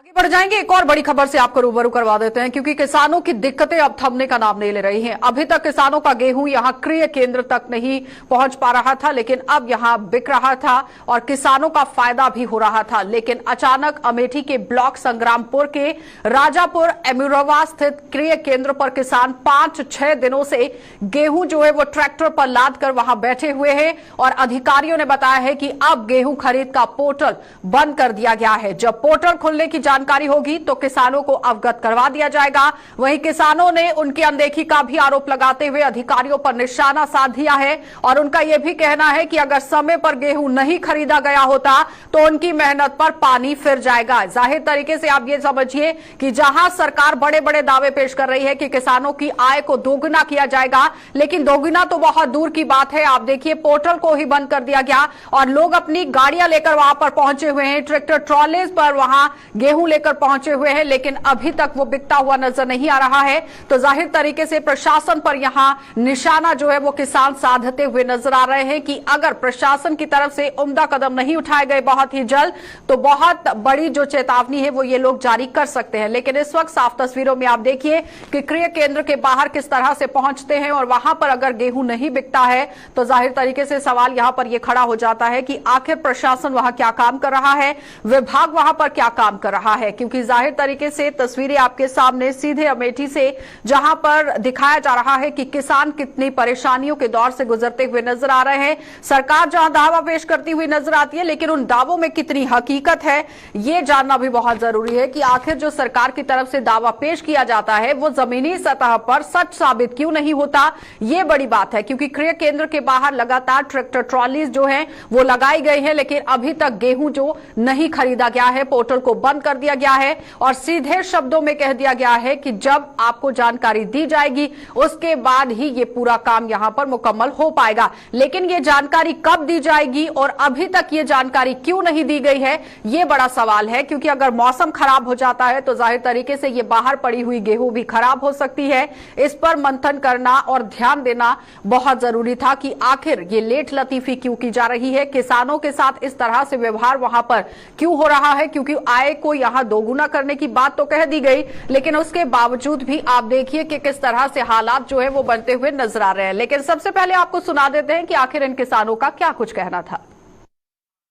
आगे बढ़ जाएंगे। एक और बड़ी खबर से आपको रूबरू करवा देते हैं, क्योंकि किसानों की दिक्कतें अब थमने का नाम नहीं ले रही हैं। अभी तक किसानों का गेहूं यहां क्रय केंद्र तक नहीं पहुंच पा रहा था, लेकिन अब यहां बिक रहा था और किसानों का फायदा भी हो रहा था। लेकिन अचानक अमेठी के ब्लॉक संग्रामपुर के राजापुर एमुरवा स्थित क्रय केंद्र पर किसान 5-6 दिनों से गेहूं जो है वो ट्रैक्टर पर लाद कर वहां बैठे हुए हैं और अधिकारियों ने बताया है कि अब गेहूं खरीद का पोर्टल बंद कर दिया गया है। जब पोर्टल खुलने की जानकारी होगी तो किसानों को अवगत करवा दिया जाएगा। वहीं किसानों ने उनकी अनदेखी का भी आरोप लगाते हुए अधिकारियों पर निशाना साध दिया है और उनका यह भी कहना है कि अगर समय पर गेहूं नहीं खरीदा गया होता तो उनकी मेहनत पर पानी फिर जाएगा। जाहिर तरीके से आप ये समझिए कि जहां सरकार बड़े बड़े दावे पेश कर रही है कि किसानों की आय को दोगुना किया जाएगा, लेकिन दोगुना तो बहुत दूर की बात है। आप देखिए, पोर्टल को ही बंद कर दिया गया और लोग अपनी गाड़ियां लेकर वहां पर पहुंचे हुए हैं, ट्रैक्टर ट्रॉलीज पर वहां गेहूं लेकर पहुंचे हुए हैं, लेकिन अभी तक वो बिकता हुआ नजर नहीं आ रहा है। तो जाहिर तरीके से प्रशासन पर यहां निशाना जो है वो किसान साधते हुए नजर आ रहे हैं कि अगर प्रशासन की तरफ से उम्दा कदम नहीं उठाए गए बहुत ही जल्द तो बहुत बड़ी जो चेतावनी है वो ये लोग जारी कर सकते हैं। लेकिन इस वक्त साफ तस्वीरों में आप देखिए कि क्रय केंद्र के बाहर किस तरह से पहुंचते हैं और वहां पर अगर गेहूं नहीं बिकता है तो जाहिर तरीके से सवाल यहां पर यह खड़ा हो जाता है कि आखिर प्रशासन वहां क्या काम कर रहा है, विभाग वहां पर क्या काम कर रहा है। क्योंकि जाहिर तरीके से तस्वीरें आपके सामने सीधे अमेठी से जहां पर दिखाया जा रहा है कि किसान कितनी परेशानियों के दौर से गुजरते हुए नजर आ रहे हैं। सरकार जहां दावा पेश करती हुई नजर आती है, लेकिन उन दावों में कितनी हकीकत है ये जानना भी बहुत जरूरी है कि आखिर जो सरकार की तरफ से दावा पेश किया जाता है वो जमीनी सतह पर सच साबित क्यों नहीं होता, ये बड़ी बात है। क्योंकि क्रय केंद्र के बाहर लगातार ट्रैक्टर ट्रॉलीज जो है वो लगाई गई है, लेकिन अभी तक गेहूं जो नहीं खरीदा गया है, पोर्टल को बंद कर दिया गया है और सीधे शब्दों में कह दिया गया है कि जब आपको जानकारी दी जाएगी उसके बाद ही ये पूरा काम यहां पर मुकम्मल हो पाएगा। लेकिन ये जानकारी कब दी जाएगी और अभी तक ये जानकारी क्यों नहीं दी गई है, ये बड़ा सवाल है। क्योंकि अगर मौसम खराब हो जाता है तो जाहिर तरीके से ये बाहर पड़ी हुई गेहूं भी खराब हो सकती है। इस पर मंथन करना और ध्यान देना बहुत जरूरी था कि आखिर ये लेट लतीफी क्यों की जा रही है, किसानों के साथ इस तरह से व्यवहार वहां पर क्यों हो रहा है। क्योंकि आय को यहां दोगुना करने की बात तो कह दी गई, लेकिन उसके बावजूद भी आप देखिए कि किस तरह से हालात जो है वो बनते हुए नजर आ रहे हैं। लेकिन सबसे पहले आपको सुना देते हैं कि आखिर इन किसानों का क्या कुछ कहना था।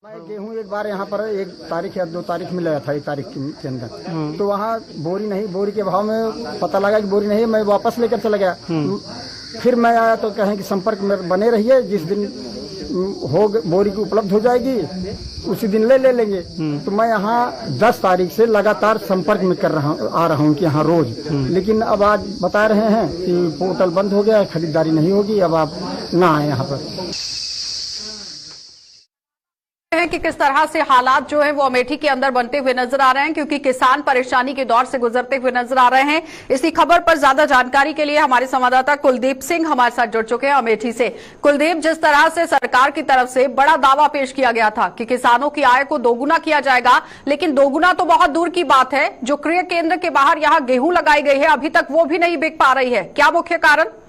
मैं गेहूं एक बार यहाँ पर 1 तारीख या 2 तारीख में लाया था, 1 तारीख के अंदर, तो वहाँ बोरी के भाव में पता लगा कि बोरी नहीं, मैं वापस लेकर चला गया। फिर मैं आया तो कहें कि संपर्क में बने रहिए, जिस दिन बोरी की उपलब्ध हो जाएगी उसी दिन ले लेंगे। तो मैं यहाँ 10 तारीख से लगातार संपर्क में आ रहा हूँ कि यहाँ रोज, लेकिन अब आज बता रहे हैं कि पोर्टल बंद हो गया है, खरीदारी नहीं होगी, अब आप ना आए यहाँ पर। कि किस तरह से हालात जो है वो अमेठी के अंदर बनते हुए नजर आ रहे हैं, क्योंकि किसान परेशानी के दौर से गुजरते हुए नजर आ रहे हैं। इसी खबर पर ज्यादा जानकारी के लिए हमारे संवाददाता कुलदीप सिंह हमारे साथ जुड़ चुके हैं अमेठी से। कुलदीप, जिस तरह से सरकार की तरफ से बड़ा दावा पेश किया गया था कि किसानों की आय को दोगुना किया जाएगा, लेकिन दोगुना तो बहुत दूर की बात है। जो क्रय केंद्र के बाहर यहाँ गेहूं लगाई गई है अभी तक वो भी नहीं बिक पा रही है, क्या मुख्य कारण?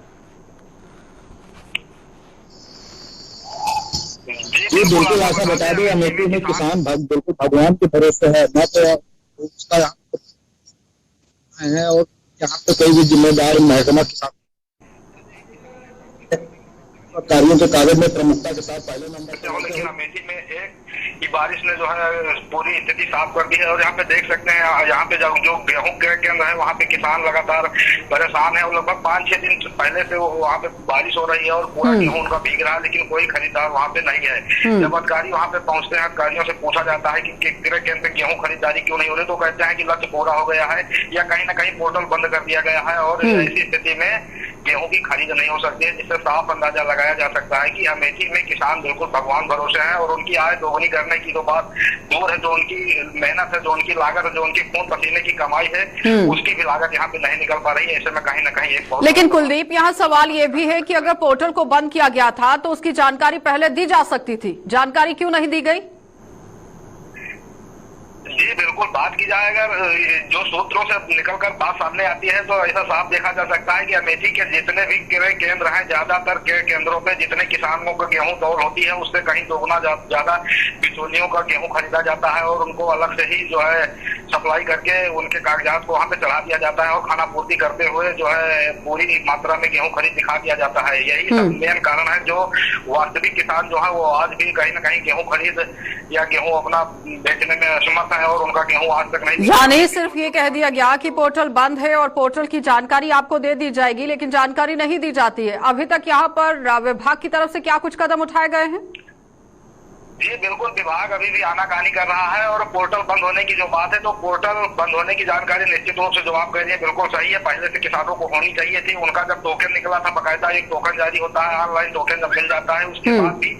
ये बिल्कुल ऐसा बता दें, अमेठी में किसान बिल्कुल भगवान के भरोसे है। मैं तो उसका है और यहाँ पे कोई भी जिम्मेदार महकमा किसान कार्यों के कागज में प्रमुखता के साथ पहले नंबर पे, लेकिन अमेठी में एक बारिश ने जो है पूरी स्थिति साफ कर दी है। और यहाँ पे देख सकते हैं, यहाँ पे जो गेहूं क्रय केंद्र है वहाँ पे किसान लगातार परेशान है और लगभग 5-6 दिन पहले से वहाँ पे बारिश हो रही है और पूरा गेहूं उनका भीग रहा है, लेकिन कोई खरीदार वहाँ पे नहीं है। जब अधिकारी वहाँ पे पहुँचते हैं, अधिकारियों से पूछा जाता है कि क्रय केंद्र पे गेहूं खरीदारी क्यों नहीं हो रही, तो कहते हैं कि लक्ष्य पूरा हो गया है या कहीं न कहीं पोर्टल बंद कर दिया गया है और ऐसी स्थिति में गेहूं की खरीद नहीं हो सकती है। जिससे साफ अंदाजा लगाया जा सकता है कि अमेठी में किसान बिल्कुल भगवान भरोसे हैं और उनकी आय दोगुनी करने की तो बात दूर है। जो उनकी मेहनत है, जो उनकी लागत है, जो उनकी खून पसीने की कमाई है, उसकी भी लागत यहाँ पे नहीं निकल पा रही है। ऐसे में कहीं ना कहीं एक लेकिन कुलदीप, यहाँ सवाल ये भी है कि अगर पोर्टल को बंद किया गया था तो उसकी जानकारी पहले दी जा सकती थी, जानकारी क्यों नहीं दी गई? जी बिल्कुल, बात की जाए अगर जो सूत्रों से निकलकर बात सामने आती है तो ऐसा साफ देखा जा सकता है कि अमेठी के जितने भी क्रय केंद्र हैं, ज्यादातर क्रय केंद्रों पे जितने किसानों को गेहूं तौल होती है उससे कहीं दोगुना ज्यादा बिचौलियों का गेहूं खरीदा जाता है और उनको अलग से ही जो है सप्लाई करके उनके कागजात को वहां पे चढ़ा दिया जाता है और खाना पूर्ति करते हुए जो है पूरी मात्रा में गेहूं खरीद दिखा दिया जाता है। यही सब मेन कारण है जो वास्तविक किसान जो है वो आज भी कहीं न कहीं गेहूं खरीद या गेहूं अपना बेचने में असमर्थ है और उनका गेहूं आज तक नहीं। यानी सिर्फ ये कह दिया गया कि पोर्टल बंद है और पोर्टल की जानकारी आपको दे दी जाएगी, लेकिन जानकारी नहीं दी जाती है। अभी तक यहाँ पर विभाग की तरफ से क्या कुछ कदम उठाए गए हैं? जी बिल्कुल, विभाग अभी भी आनाकानी कर रहा है और पोर्टल बंद होने की जो बात है तो पोर्टल बंद होने की जानकारी निश्चित रूप से जो आप कह रही है बिल्कुल सही है। पहले से किसानों को होनी चाहिए थी। उनका जब टोकन निकला था, बाकायदा एक टोकन जारी होता है, ऑनलाइन टोकन जब मिल जाता है उसके बाद भी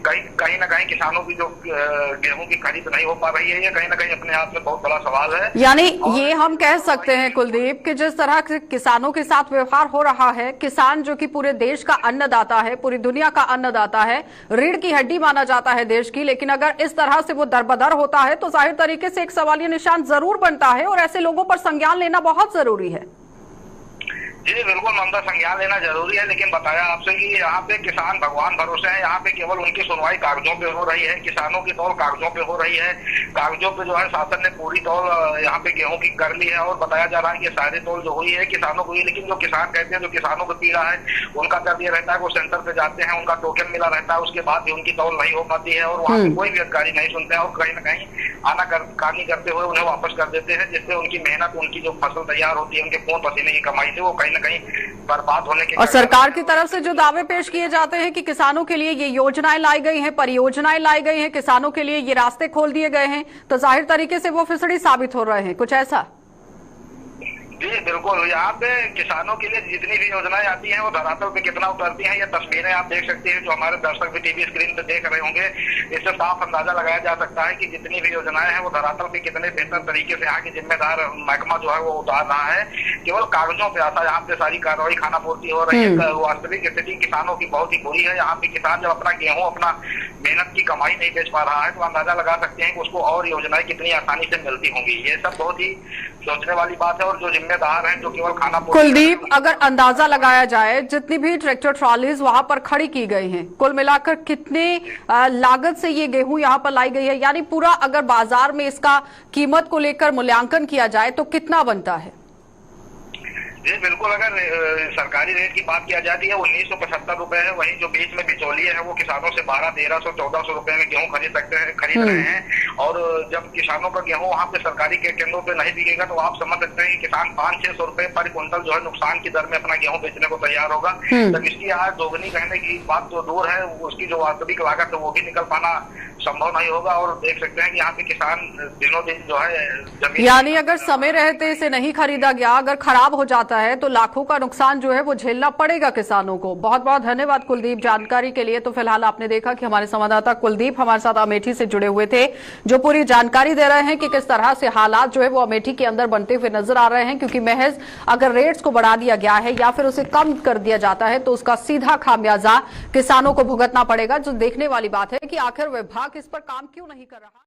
कहीं ना कहीं किसानों की जो गेहूं की खरीद नहीं हो पा रही है, ये कहीं ना कहीं अपने आप में बहुत बड़ा सवाल है। यानी ये हम कह सकते हैं कुलदीप कि जिस तरह से किसानों के साथ व्यवहार हो रहा है, किसान जो कि पूरे देश का अन्नदाता है, पूरी दुनिया का अन्नदाता है, रीढ़ की हड्डी माना जाता है देश की, लेकिन अगर इस तरह से वो दरबदर होता है तो जाहिर तरीके से एक सवालिया निशान जरूर बनता है और ऐसे लोगों पर संज्ञान लेना बहुत जरूरी है। जी बिल्कुल ममता, संज्ञान लेना जरूरी है, लेकिन बताया आपसे कि यहाँ पे किसान भगवान भरोसे हैं। यहाँ पे केवल उनकी सुनवाई कागजों पे हो रही है, किसानों की तौल कागजों पे हो रही है। कागजों पे जो है शासन ने पूरी तौल यहाँ पे गेहूं की कर ली है और बताया जा रहा है कि सारी तौल जो हुई है किसानों को ही, लेकिन जो किसान कहते हैं जो किसानों को पीड़ा है उनका कर ये रहता है वो सेंटर पे जाते हैं, उनका टोकन मिला रहता है, उसके बाद भी उनकी तौल नहीं हो पाती है और वहाँ पे कोई भी अधिकारी नहीं सुनते हैं और कहीं ना कहीं आनाकानी करते हुए उन्हें वापस कर देते हैं, जिससे उनकी मेहनत, उनकी जो फसल तैयार होती है, उनके खून पसीने की कमाई से वो कहीं ना कहीं बर्बाद होने के। और सरकार की तरफ से जो दावे पेश किए जाते हैं कि किसानों के लिए ये योजनाएं लाई गई हैं, परियोजनाएं लाई गई हैं, किसानों के लिए ये रास्ते खोल दिए गए हैं, तो जाहिर तरीके से वो फिसड़ी साबित हो रहे हैं, कुछ ऐसा? जी बिल्कुल, यहाँ पे किसानों के लिए जितनी भी योजनाएं आती हैं वो धरातल पे कितना उतरती हैं ये तस्वीरें आप देख सकते हैं, जो हमारे दर्शक भी टीवी स्क्रीन पे देख रहे होंगे। इससे साफ अंदाजा लगाया जा सकता है कि जितनी भी योजनाएं हैं वो धरातल पे कितने बेहतर तरीके से यहाँ की जिम्मेदार महकमा जो है वो उतार रहा है। केवल कागजों पे आता है, यहाँ पे सारी कार्रवाई खाना पूर्ति हो रही है। वास्तविक स्थिति किसानों की बहुत ही बुरी है। यहाँ पे किसान जब अपना गेहूं, अपना मेहनत की कमाई नहीं बेच पा रहा है तो अंदाजा लगा सकते हैं कि उसको और योजनाएं कितनी आसानी से मिलती होंगी। ये सब बहुत ही सोचने वाली बात है और जो जिम्मेदार हैं जो केवल खाना। कुलदीप, अगर अंदाजा लगाया जाए जितनी भी ट्रैक्टर ट्रॉलीज वहां पर खड़ी की गई हैं, कुल मिलाकर कितने लागत से ये गेहूं यहाँ पर लाई गई है, यानी पूरा अगर बाजार में इसका कीमत को लेकर मूल्यांकन किया जाए तो कितना बनता है? जी बिल्कुल, अगर सरकारी रेट की बात किया जाती है 1975 रुपए है, वहीं जो बीच में बिचौलिए हैं वो किसानों से 1200-1300 1400 रुपए में गेहूं खरीद रहे हैं। और जब किसानों का गेहूं वहां पे सरकारी के केंद्रों पे नहीं बिकेगा तो आप समझ सकते हैं कि किसान 500-600 रुपए पर क्विंटल जो है नुकसान की दर में अपना गेहूं बेचने को तैयार होगा। तब इसकी आज दोगुनी कहने की बात तो दूर है, उसकी जो वास्तविक लागत है वो भी निकल पाना संभव नहीं होगा। और देख सकते हैं कि यहाँ पे किसान दिनों दिन जो है जमीन, यानी अगर समय रहते इसे नहीं खरीदा गया, अगर खराब हो जाता है तो लाखों का नुकसान जो है वो झेलना पड़ेगा किसानों को। बहुत बहुत धन्यवाद कुलदीप जानकारी के लिए। तो फिलहाल आपने देखा कि हमारे संवाददाता कुलदीप हमारे साथ अमेठी से जुड़े हुए थे, जो पूरी जानकारी दे रहे हैं कि किस तरह से हालात जो है वो अमेठी के अंदर बनते हुए नजर आ रहे हैं, क्योंकि महज अगर रेट्स को बढ़ा दिया गया है या फिर उसे कम कर दिया जाता है तो उसका सीधा खामियाजा किसानों को भुगतना पड़ेगा। जो देखने वाली बात है कि आखिर विभाग इस पर काम क्यों नहीं कर रहा।